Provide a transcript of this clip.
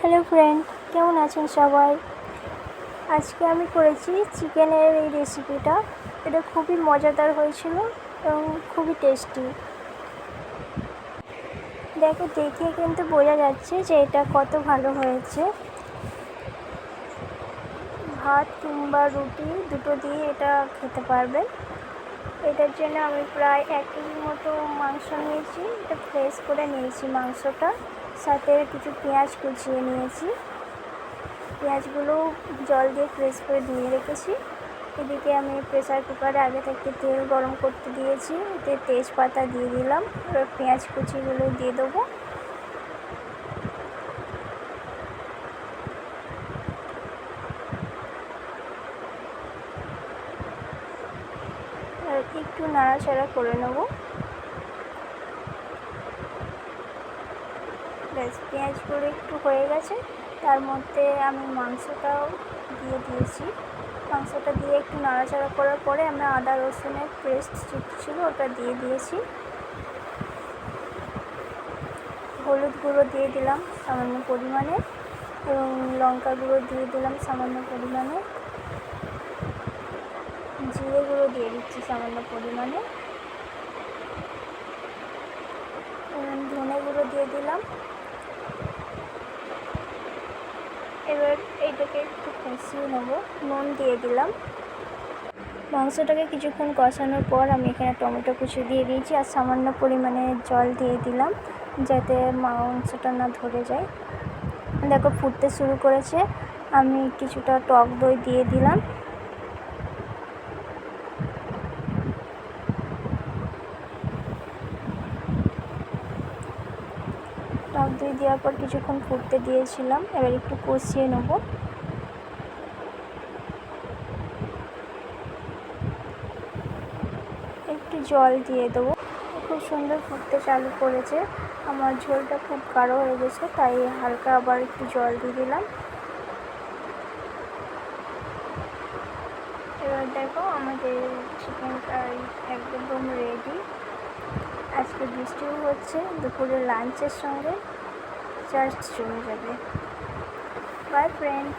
Hello friend, কেমন আছেন সবাই? আজকে আমি করেছি চিকেনের এই রেসিপিটা। এটা খুবই মজাদার হয়েছিল এবং খুবই টেস্টি। দেখে কিন্তু বোঝা যাচ্ছে যে এটা কত ভালো হয়েছে। ভাত কিংবা রুটি দুটো দিয়ে এটা খেতে পারবেন। এটার জন্য আমি প্রায় 1 কেজির মতো মাংস নিয়েছি। এটা ফ্রেশ করে নিয়েছি মাংসটা, সাথে কিছু পেঁয়াজ কুচিয়ে নিয়েছি। পেঁয়াজগুলো জল দিয়ে ফ্রেশ করে ধুয়ে রেখেছি। এদিকে আমি প্রেসার কুকারে আগে থেকে তেল গরম করতে দিয়েছি। এতে তেজপাতা দিয়ে দিলাম। এবার পেঁয়াজ কুচিগুলো দিয়ে দেবো। আর একটু নাড়াচাড়া করে নেব। ব্যাস, পেঁয়াজগুলো একটু হয়ে গেছে। তার মধ্যে আমি মাংসটাও দিয়ে দিয়েছি। মাংসটা দিয়ে একটু নাড়াচাড়া করার পরে আমি আদা রসুনের পেস্ট ছিল ওটা দিয়ে দিয়েছি। হলুদ গুঁড়ো দিয়ে দিলাম সামান্য পরিমাণে এবং লঙ্কা গুঁড়ো দিয়ে দিলাম সামান্য পরিমাণে। জিরে গুঁড়ো দিয়ে দিচ্ছি সামান্য পরিমাণে এবং ধনে গুঁড়ো দিয়ে দিলাম। এবার এইটাকে একটু কষিয়ে নেব। নুন দিয়ে দিলাম। মাংসটাকে কিছুক্ষণ কষানোর পর আমি এখানে টমেটো কুচি দিয়ে দিয়েছি আর সামান্য পরিমাণে জল দিয়ে দিলাম যাতে মাংসটা না ধরে যায়। দেখো ফুটতে শুরু করেছে। আমি কিছুটা টক দই দিয়ে দিলাম। টক দই দেওয়ার পর কিছুক্ষণ ফুটতে দিয়েছিলাম। এবার একটু কষিয়ে নেব। একটু জল দিয়ে দেবো। খুব সুন্দর ফুটতে চালু করেছে। আমার ঝোলটা খুব গাঢ় হয়ে গেছে, তাই হালকা আবার একটু জল দিয়ে দিলাম। এবার দেখো আমাদের চিকেন কারি একদম রেডি। আজকে বৃষ্টিও হচ্ছে, দুপুরে লাঞ্চের সঙ্গে জাস্ট জমে যাবে। By friend.